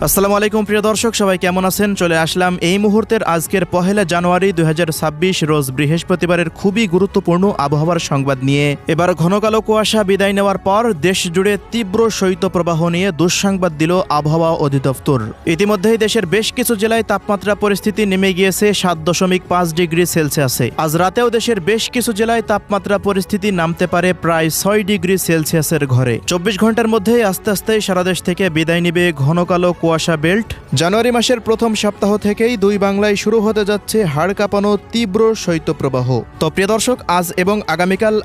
আসসালামু আলাইকুম প্রিয় দর্শক, সবাই কেমন আছেন? চলে আসলাম এই মুহূর্তের আজকের 1 জানুয়ারি 2026 রোজ বৃহস্পতিবারের খুবই গুরুত্বপূর্ণ আবহাওয়ার সংবাদ নিয়ে। এবার ঘন কালো কুয়াশা বিদায় নেওয়ার পর দেশ জুড়ে তীব্র শৈত্যপ্রবাহ নিয়ে দুঃসংবাদ দিল আবহাওয়া অধিদপ্তর। ইতিমধ্যেই দেশের বেশ কিছু জেলায় তাপমাত্রা পরিস্থিতি নেমে গিয়েছে 7.5 ডিগ্রি সেলসিয়াসে। আজ রাতেও দেশের বেশ কিছু জেলায় তাপমাত্রা পরিস্থিতি নামতে পারে প্রায় 6 ডিগ্রি সেলসিয়াসের ঘরে। 24 ঘন্টার মধ্যেই আস্তে আস্তে সারা দেশ থেকে বিদায় নিবে ঘন কালো কুয়াশা বেল্ট। জানুয়ারি মাসের প্রথম সপ্তাহ থেকেই দুই বাংলায় শুরু হতে যাচ্ছে হাড় কাঁপানো তীব্র শৈত্যপ্রবাহ। তো প্রিয় দর্শক, আজ এবং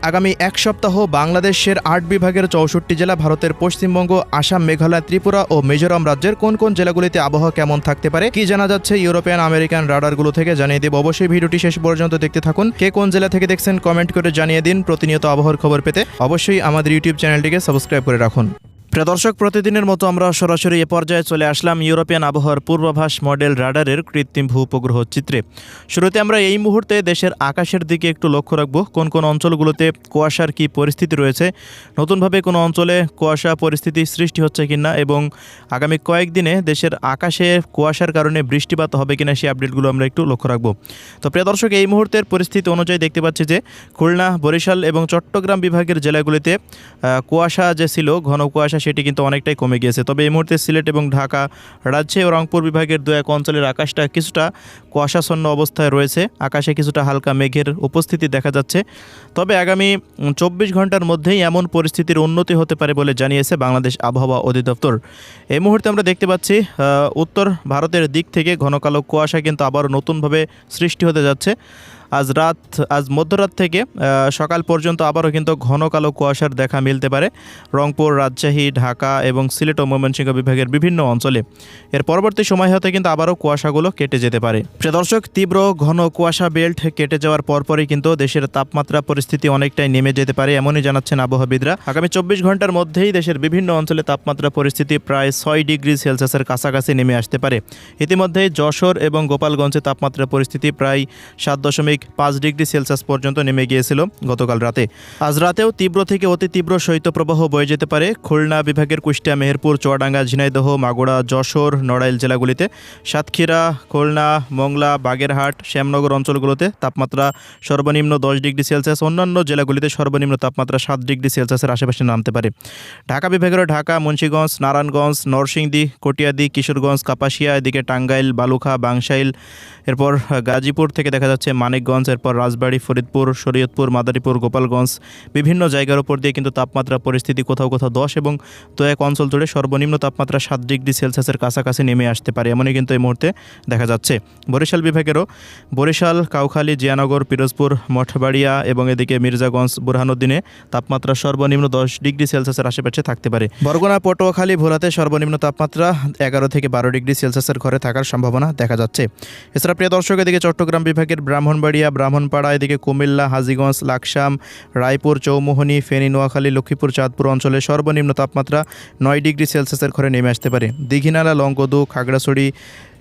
আগামী এক সপ্তাহ বাংলাদেশের 8 বিভাগের 64 জেলা, ভারতের পশ্চিমবঙ্গ, আসাম, মেঘালয়, ত্রিপুরা ও মিজোরাম রাজ্যের কোন কোন জেলাগুলিতে আবহাওয়া কেমন থাকতে পারে, কি জানা যাচ্ছে ইউরোপিয়ান আমেরিকান রাডারগুলো থেকে জানিয়ে দেব। অবশ্যই ভিডিওটি শেষ পর্যন্ত দেখতে থাকুন। কে কোন জেলা থেকে দেখছেন কমেন্ট করে জানিয়ে দিন। প্রতিনিয়ত আবহাওয়ার খবর পেতে অবশ্যই আমাদের ইউটিউব চ্যানেলটিকে সাবস্ক্রাইব করে রাখুন। প্রিয় দর্শক, প্রতিদিনের মতো আমরা সরাসরি এ পর্যায়ে চলে আসলাম ইউরোপিয়ান আবহাওয়ার পূর্বাভাস মডেল রাডারের কৃত্রিম ভূ-উপগ্রহ চিত্রে। শুরুতে আমরা এই মুহূর্তে দেশের আকাশের দিকে একটু লক্ষ্য রাখবো। কোন কোন অঞ্চলগুলোতে কুয়াশার কি পরিস্থিতি রয়েছে, নতুনভাবে কোনো অঞ্চলে কুয়াশা পরিস্থিতি সৃষ্টি হচ্ছে কিনা এবং আগামী কয়েকদিনে দেশের আকাশে কুয়াশার কারণে বৃষ্টিপাত হবে কিনা সেই আপডেটগুলো আমরা একটু লক্ষ্য রাখবো। তো প্রিয় দর্শক, এই মুহূর্তের পরিস্থিতি অনুযায়ী দেখতে পাচ্ছি যে খুলনা, বরিশাল এবং চট্টগ্রাম বিভাগের জেলাগুলিতে কুয়াশা যে ছিল, ঘন কুয়াশা, সেটি কিন্তু অনেকটাই কমে গিয়েছে। তবে এই মুহূর্তে সিলেট এবং ঢাকা, রাজশাহী ও রংপুর বিভাগের 2-1 অঞ্চলের আকাশটা কিছুটা কুয়াশাচ্ছন্ন অবস্থায় রয়েছে। আকাশে কিছুটা হালকা মেঘের উপস্থিতি দেখা যাচ্ছে। তবে আগামী 24 ঘন্টার মধ্যেই এমন পরিস্থিতির উন্নতি হতে পারে বলে জানিয়েছে বাংলাদেশ আবহাওয়া অধিদপ্তর। এই মুহূর্তে আমরা দেখতে পাচ্ছি উত্তর ভারতের দিক থেকে ঘন কালো কুয়াশা কিন্তু আবারও নতুনভাবে সৃষ্টি হতে যাচ্ছে। আজ মধ্যরাত থেকে সকাল পর্যন্ত আবারও কিন্তু ঘন কালো কুয়াশার দেখা মিলতে পারে রংপুর, রাজশাহী, ঢাকা এবং সিলেট ও ময়মনসিংহ বিভাগের বিভিন্ন অঞ্চলে। এর পরবর্তী সময় হতে কিন্তু আবারও কুয়াশাগুলো কেটে যেতে পারে। প্রিয় দর্শক, তীব্র ঘন কুয়াশা বেল্ট কেটে যাওয়ার পরপরই কিন্তু দেশের তাপমাত্রা পরিস্থিতি অনেকটাই নেমে যেতে পারে, এমনই জানাচ্ছেন আবহাওয়াবিদরা। আগামী 24 ঘন্টার মধ্যেই দেশের বিভিন্ন অঞ্চলে তাপমাত্রা পরিস্থিতি প্রায় 6 ডিগ্রি সেলসিয়াসের কাছাকাছি নেমে আসতে পারে। ইতিমধ্যেই যশোর এবং গোপালগঞ্জে তাপমাত্রা পরিস্থিতি প্রায় 7.5 ডিগ্রি সেলসিয়াস পর্যন্ত নেমে গিয়েছিল গতকাল রাতে। আজ রাতেও তীব্র থেকে অতি তীব্র শৈত্যপ্রবাহ বয়ে যেতে পারে খুলনা বিভাগের কুষ্টিয়া, মেহেরপুর, চুয়াডাঙ্গা, ঝিনাইদহ, মাগুরা, যশোর, নড়াইল জেলাগুলিতে। সাতক্ষীরা, খুলনা, মংলা, বাগেরহাট, শ্যামনগর অঞ্চলগুলোতে তাপমাত্রা সর্বনিম্ন 10 ডিগ্রি সেলসিয়াস, অন্যান্য জেলাগুলিতে সর্বনিম্ন তাপমাত্রা 7 ডিগ্রি সেলসিয়াসের আশেপাশে নামতে পারে। ঢাকা বিভাগের ঢাকা, মুন্সিগঞ্জ, নারায়ণগঞ্জ, নরসিংদী, কটিয়াদি, কিশোরগঞ্জ, কাপাসিয়া, এদিকে টাঙ্গাইল, বালুখা, বাংশাইল, এরপর গাজীপুর থেকে দেখা যাচ্ছে মানিকগঞ্জ, এরপর রাজবাড়ী, ফরিদপুর, শরীয়তপুর, মাদারীপুর, গোপালগঞ্জ, বিভিন্ন জায়গার উপর দিয়ে কিন্তু তাপমাত্রা পরিস্থিতি কোথাও কোথাও 10 এবং 2-1 অঞ্চল জুড়ে সর্বনিম্ন তাপমাত্রা 7 ডিগ্রি সেলসিয়াসের কাছাকাছি নেমে আসতে পারে, এমনই কিন্তু এই মুহূর্তে দেখা যাচ্ছে। বরিশাল বিভাগেরও বরিশাল, কাউখালী, জিয়ানগর, পিরোজপুর, মঠবাড়িয়া এবং এদিকে মির্জাগঞ্জ, বুরহানুদ্দিনে তাপমাত্রা সর্বনিম্ন 10 ডিগ্রি সেলসিয়াসের আশেপাশে থাকতে পারে। বরগুনা, পটুয়াখালী, ভোলাতে সর্বনিম্ন তাপমাত্রা 11 থেকে 12 ডিগ্রি সেলসিয়াসের ঘরে থাকার সম্ভাবনা দেখা যাচ্ছে। এছাড়া প্রিয় দর্শক, এদিকে চট্টগ্রাম বিভাগের ব্রাহ্মণবাড়িয়া, ব্রাহ্মণপাড়া, এদিকে কুমিল্লা, হাজীগঞ্জ, লাকসাম, রায়পুর, চৌমোহনী, ফেনী, নোয়াখালী, লক্ষ্মীপুর, চাঁদপুর অঞ্চলে সর্বনিম্ন তাপমাত্রা 9 ডিগ্রি সেলসিয়াসের ঘরে নেমে আসতে পারে। দীঘিনালা, লংগদু, খাগড়াছড়ি,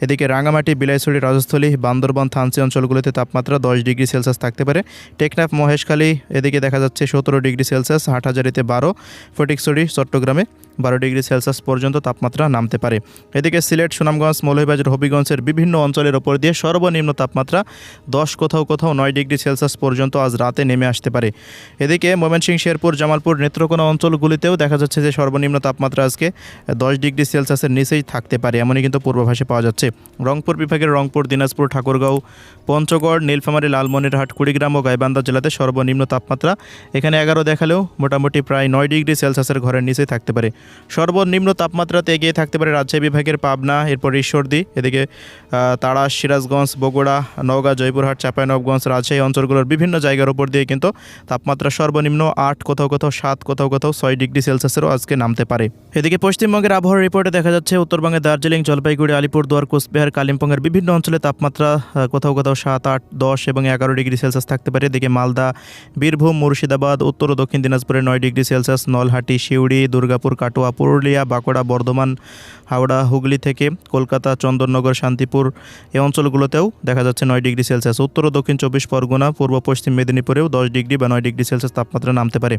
এদিকে রাঙামাটি, বিলাইছড়ি, রাজস্থলী, বান্দরবান, থানচি অঞ্চলগুলোতে তাপমাত্রা 10 ডিগ্রি সেলসিয়াস থাকতে পারে। টেকনাফ, মহেশখালী, এদিকে দেখা যাচ্ছে 17 ডিগ্রি সেলসিয়াস, হাটহাজারীতে 12, ফটিকছড়ি, চট্টগ্রামে 12 ডিগ্রি সেলসিয়াস পর্যন্ত তাপমাত্রা নামতে পারে। এদিকে সিলেট, সুনামগঞ্জ, মৌলভীবাজার, হবিগঞ্জের বিভিন্ন অঞ্চলের ওপর দিয়ে সর্বনিম্ন তাপমাত্রা 10, কোথাও কোথাও 9 ডিগ্রি সেলসিয়াস পর্যন্ত আজ রাতে নেমে আসতে পারে। এদিকে ময়মনসিংহ, শেরপুর, জামালপুর, নেত্রকোনা অঞ্চলগুলিতেও দেখা যাচ্ছে যে সর্বনিম্ন তাপমাত্রা আজকে 10 ডিগ্রি সেলসিয়াসের নিচেই থাকতে পারে, এমনই কিন্তু পূর্বাভাসে পাওয়া যাচ্ছে। রংপুর বিভাগের রংপুর, দিনাজপুর, ঠাকুরগাঁও, পঞ্চগড়, নীলফামারী, লালমনিরহাট, কুড়িগ্রাম ও গাইবান্ধা জেলাতে সর্বনিম্ন তাপমাত্রা এখানে 11 দেখালেও মোটামুটি প্রায় 9 ডিগ্রি সেলসিয়াসের ঘরের নিচেই থাকতে পারে। সর্বনিম্ন তাপমাত্রাতে এগিয়ে থাকতে পারে রাজশাহী বিভাগের পাবনা, এরপর ঈশ্বরদী, এদিকে তাড়াশ, সিরাজগঞ্জ, বগুড়া, নওগাঁ, জয়পুরহাট, চাঁপাইনবাবগঞ্জ, রাজশাহী অঞ্চলগুলোর বিভিন্ন জায়গার উপর দিয়ে কিন্তু তাপমাত্রা সর্বনিম্ন 8, কোথাও কোথাও 7, কোথাও কোথাও 6 ডিগ্রি সেলসিয়াসেরও আজকে নামতে পারে। এদিকে পশ্চিমবঙ্গের আবহাওয়ার রিপোর্টে দেখা যাচ্ছে উত্তরবঙ্গে দার্জিলিং, জলপাইগুড়ি, আলিপুরদুয়ার, কোচবিহার, কালিম্পংয়ের বিভিন্ন অঞ্চলে তাপমাত্রা কোথাও কোথাও 7, 8, 10 এবং 11 ডিগ্রি সেলসিয়াস থাকতে পারে। এদিকে মালদা, বীরভূম, মুর্শিদাবাদ, উত্তর ও দক্ষিণ দিনাজপুরে 9 ডিগ্রি সেলসিয়াস, নলহাটি, সিউড়ি, দুর্গাপুর, কাটোয়া, পুরুলিয়া, বাঁকুড়া, বর্ধমান, হাওড়া, হুগলি থেকে কলকাতা, চন্দননগর, শান্তিপুর এই অঞ্চলগুলোতেও দেখা যাচ্ছে 9 ডিগ্রি সেলসিয়াস। উত্তর ও দক্ষিণ 24 পরগনা, পূর্ব পশ্চিম মেদিনীপুরেও 10 ডিগ্রি বা 9 ডিগ্রি সেলসিয়াস তাপমাত্রা নামতে পারে।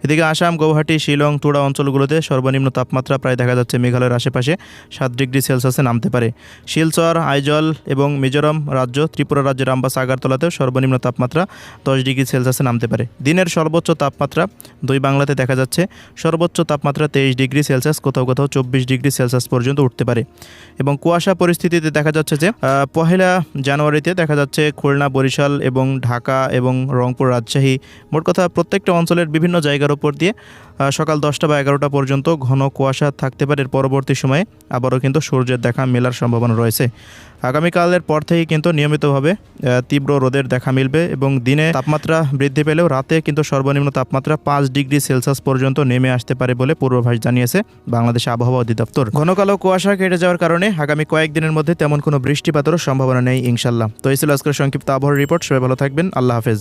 এদিকে আসাম, গৌহাটি, শিলং, তুরা অঞ্চলগুলোতে সর্বনিম্ন তাপমাত্রা প্রায় দেখা যাচ্ছে মেঘালয়ের আশেপাশে 7 ডিগ্রি সেলসিয়াসে নামতে পারে। শিলচর, আইজল এবং মিজোরাম রাজ্য, ত্রিপুরা রাজ্যের রামবাস, আগরতলাতেও সর্বনিম্ন তাপমাত্রা 10 ডিগ্রি সেলসিয়াসে নামতে পারে। দিনের সর্বোচ্চ তাপমাত্রা দুই বাংলাতে দেখা যাচ্ছে সর্বোচ্চ তাপমাত্রা 23 ডিগ্রি সেলসিয়াস, কোথাও কোথাও 24 ডিগ্রি সেলসিয়াস পর্যন্ত উঠতে পারে। এবং কুয়াশা পরিস্থিতিতে দেখা যাচ্ছে যে পহেলা জানুয়ারিতে দেখা যাচ্ছে খুলনা, বরিশাল এবং ঢাকা এবং রংপুর, রাজশাহী, মোট কথা প্রত্যেকটা অঞ্চলের বিভিন্ন জায়গার উপর দিয়ে সকাল 10টা বা 11টা পর্যন্ত ঘন কুয়াশা থাকতে পারে। এর পরবর্তী সময়ে আবারও কিন্তু সূর্যের দেখা মেলার সম্ভাবনা রয়েছে। আগামীকালের পর থেকেই কিন্তু নিয়মিতভাবে তীব্র রোদের দেখা মিলবে এবং দিনে তাপমাত্রা বৃদ্ধি পেলেও রাতে কিন্তু সর্বনিম্ন তাপমাত্রা 5 ডিগ্রি সেলসিয়াস পর্যন্ত নেমে আসতে পারে বলে পূর্বাভাস জানিয়েছে বাংলাদেশ আবহাওয়া অধিদপ্তর। ঘন কালো কুয়াশা কেটে যাওয়ার কারণে আগামী কয়েকদিনের মধ্যে তেমন কোনো বৃষ্টিপাতেরও সম্ভাবনা নেই ইনশাল্লাহ। তো এই ছিল আজকের সংক্ষিপ্ত আবহাওয়ার রিপোর্ট। সবাই ভালো থাকবেন। আল্লাহ হাফেজ।